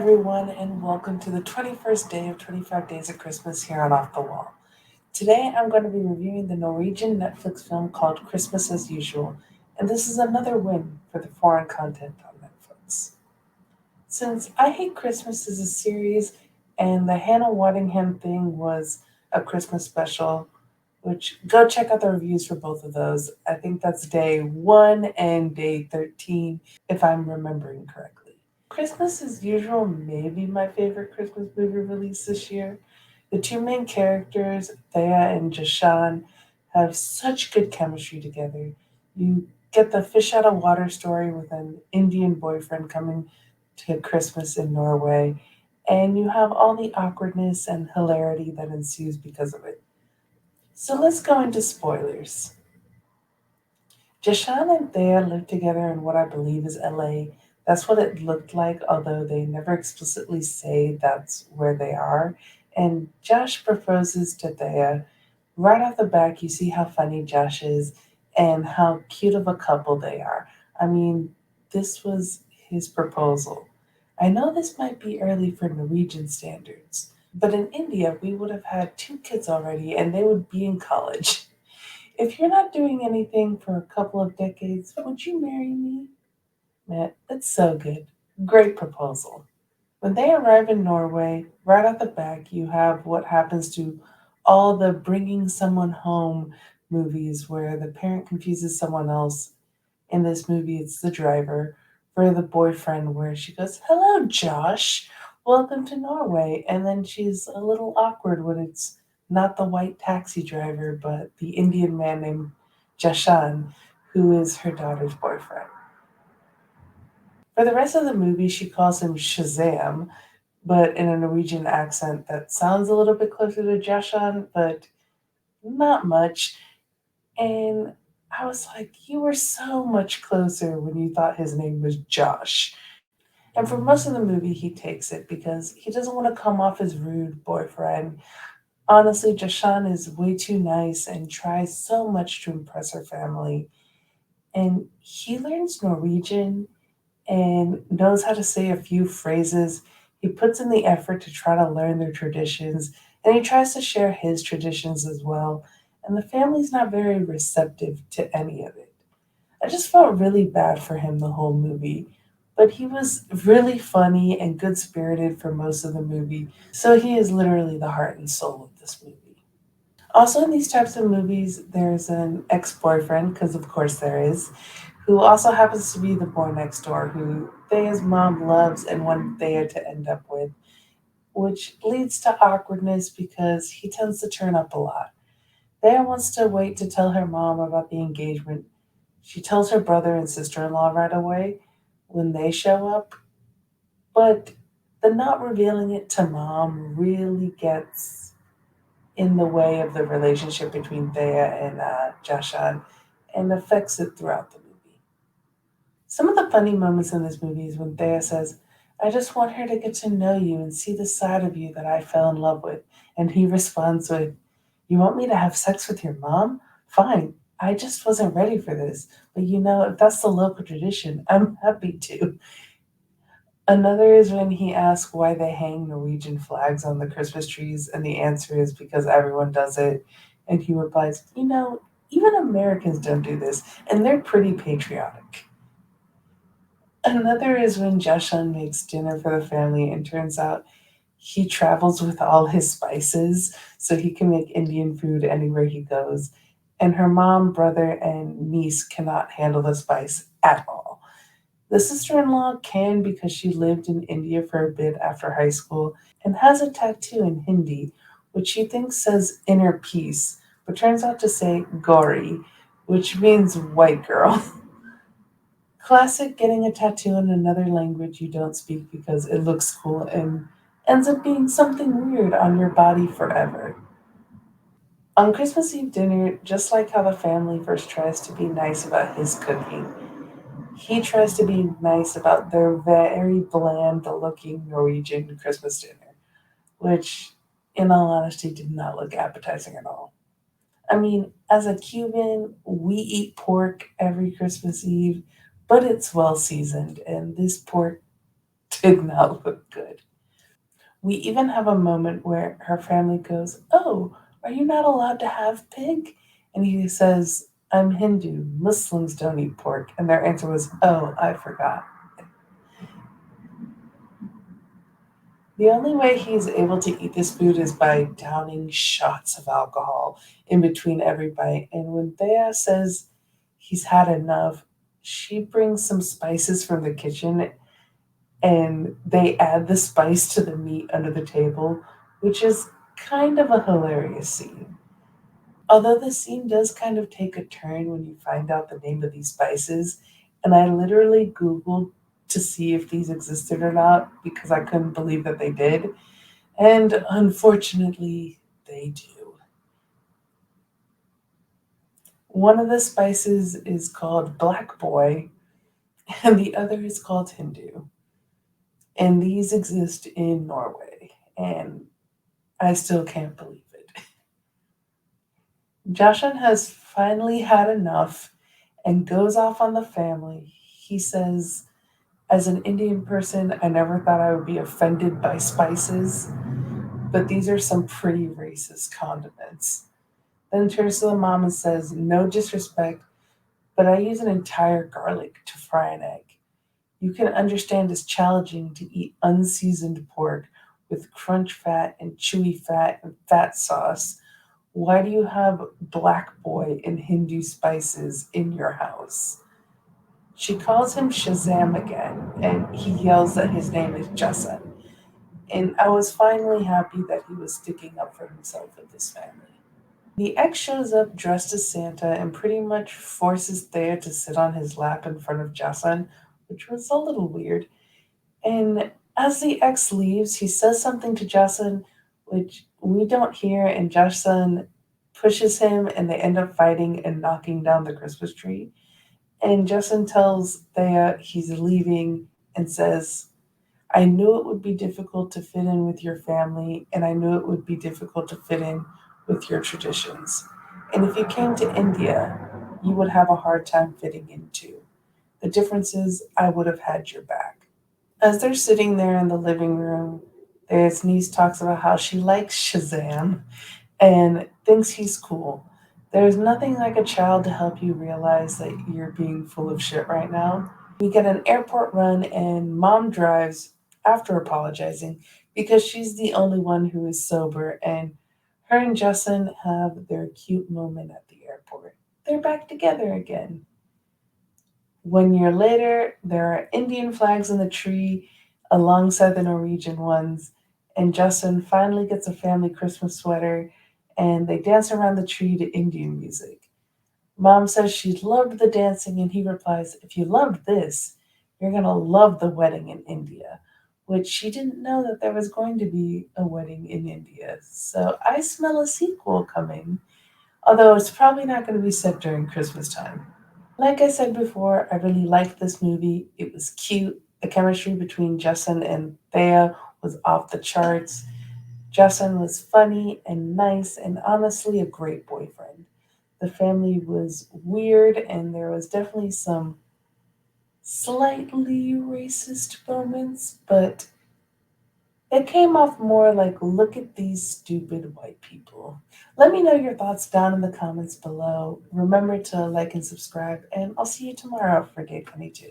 everyone, and welcome to the 21st day of 25 Days of Christmas here on Off the Wall. Today I'm going to be reviewing the Norwegian Netflix film called Christmas as Usual, and this is another win for the foreign content on Netflix. Since I Hate Christmas is a series, and the Hannah Waddingham thing was a Christmas special, which go check out the reviews for both of those. I think that's day 1 and day 13, if I'm remembering correctly. Christmas as Usual may be my favorite Christmas movie release this year. The two main characters, Thea and Jashan, have such good chemistry together. You get the fish out of water story with an Indian boyfriend coming to Christmas in Norway, and you have all the awkwardness and hilarity that ensues because of it. So let's go into spoilers. Jashan and Thea live together in what I believe is LA. That's what it looked like, although they never explicitly say that's where they are. And Josh proposes to Thea. Right off the back, you see how funny Josh is and how cute of a couple they are. I mean, this was his proposal. I know this might be early for Norwegian standards, but in India, we would have had two kids already and they would be in college. If you're not doing anything for a couple of decades, would you marry me? Man, it's so good. Great proposal. When they arrive in Norway, right at the back, you have what happens to all the bringing someone home movies where the parent confuses someone else. In this movie, it's the driver for the boyfriend, where she goes, "Hello, Josh. Welcome to Norway." And then she's a little awkward when it's not the white taxi driver, but the Indian man named Jashan, who is her daughter's boyfriend. For the rest of the movie, she calls him Shazam, but in a Norwegian accent that sounds a little bit closer to Jashan, but not much. And I was like, you were so much closer when you thought his name was Josh. And for most of the movie, he takes it because he doesn't want to come off as rude boyfriend. Honestly, Jashan is way too nice and tries so much to impress her family. And he learns Norwegian and knows how to say a few phrases. He puts in the effort to try to learn their traditions, and he tries to share his traditions as well. And the family's not very receptive to any of it. I just felt really bad for him the whole movie. But he was really funny and good spirited for most of the movie, so he is literally the heart and soul of this movie. Also, in these types of movies, there's an ex boyfriend, because of course there is, who also happens to be the boy next door, who Thea's mom loves and wanted Thea to end up with, which leads to awkwardness because he tends to turn up a lot. Thea wants to wait to tell her mom about the engagement. She tells her brother and sister in law right away when they show up, but the not revealing it to mom really gets in the way of the relationship between Thea and Jashan and affects it throughout the movie. Some of the funny moments in this movie is when Thea says, "I just want her to get to know you and see the side of you that I fell in love with." And he responds with, "You want me to have sex with your mom? Fine. I just wasn't ready for this. But if that's the local tradition, I'm happy to." Another is when he asks why they hang Norwegian flags on the Christmas trees, and the answer is because everyone does it. And he replies, even Americans don't do this, and they're pretty patriotic. Another is when Jashan makes dinner for the family, and turns out he travels with all his spices so he can make Indian food anywhere he goes. And her mom, brother, and niece cannot handle the spice at all. The sister in law can because she lived in India for a bit after high school and has a tattoo in Hindi, which she thinks says inner peace, but turns out to say Gauri, which means white girl. Classic getting a tattoo in another language you don't speak because it looks cool and ends up being something weird on your body forever. On Christmas Eve dinner, just like how the family first tries to be nice about his cooking, he tries to be nice about their very bland looking Norwegian Christmas dinner, which, in all honesty, did not look appetizing at all. I mean, as a Cuban, we eat pork every Christmas Eve, but it's well seasoned, and this pork did not look good. We even have a moment where her family goes, "Oh, are you not allowed to have pig?" And he says, "I'm Hindu. Muslims don't eat pork." And their answer was, "Oh, I forgot." The only way he's able to eat this food is by downing shots of alcohol in between every bite. And when Thea says he's had enough, she brings some spices from the kitchen and they add the spice to the meat under the table, which is kind of a hilarious scene. Although the scene does kind of take a turn when you find out the name of these spices, and I literally Googled to see if these existed or not because I couldn't believe that they did. And unfortunately, they do. One of the spices is called Black Boy, and the other is called Hindu. And these exist in Norway, and I still can't believe it. Joshin has finally had enough and goes off on the family. He says, "As an Indian person, I never thought I would be offended by spices, but these are some pretty racist condiments." Then turns to the mom and says, "No disrespect, but I use an entire garlic to fry an egg. You can understand it's challenging to eat unseasoned pork with crunch fat and chewy fat and fat sauce. Why do you have black boy and Hindu spices in your house?" She calls him Shazam again, and he yells that his name is Jason. And I was finally happy that he was sticking up for himself in this family. The ex shows up dressed as Santa and pretty much forces Thea to sit on his lap in front of Jason, which was a little weird. And as the ex leaves, he says something to Jason, which we don't hear, and Jason pushes him, and they end up fighting and knocking down the Christmas tree. And Jason tells Thea he's leaving and says, "I knew it would be difficult to fit in with your family, and I knew it would be difficult to fit in with your traditions. And if you came to India, you would have a hard time fitting in too. The difference is, I would have had your back." As they're sitting there in the living room, their niece talks about how she likes Shazam and thinks he's cool. There's nothing like a child to help you realize that you're being full of shit right now. We get an airport run, and mom drives after apologizing because she's the only one who is sober, and her and Justin have their cute moment at the airport. They're back together again. 1 year later, there are Indian flags in the tree alongside the Norwegian ones, and Justin finally gets a family Christmas sweater, and they dance around the tree to Indian music. Mom says she loved the dancing, and he replies, "If you loved this, you're going to love the wedding in India," which she didn't know that there was going to be a wedding in India. So I smell a sequel coming, although it's probably not going to be set during Christmas time. Like I said before, I really liked this movie. It was cute. The chemistry between Justin and Thea was off the charts. Justin was funny and nice and honestly a great boyfriend. The family was weird and there was definitely some slightly racist moments, but it came off more like, look at these stupid white people. Let me know your thoughts down in the comments below. Remember to like and subscribe, and I'll see you tomorrow for day 22.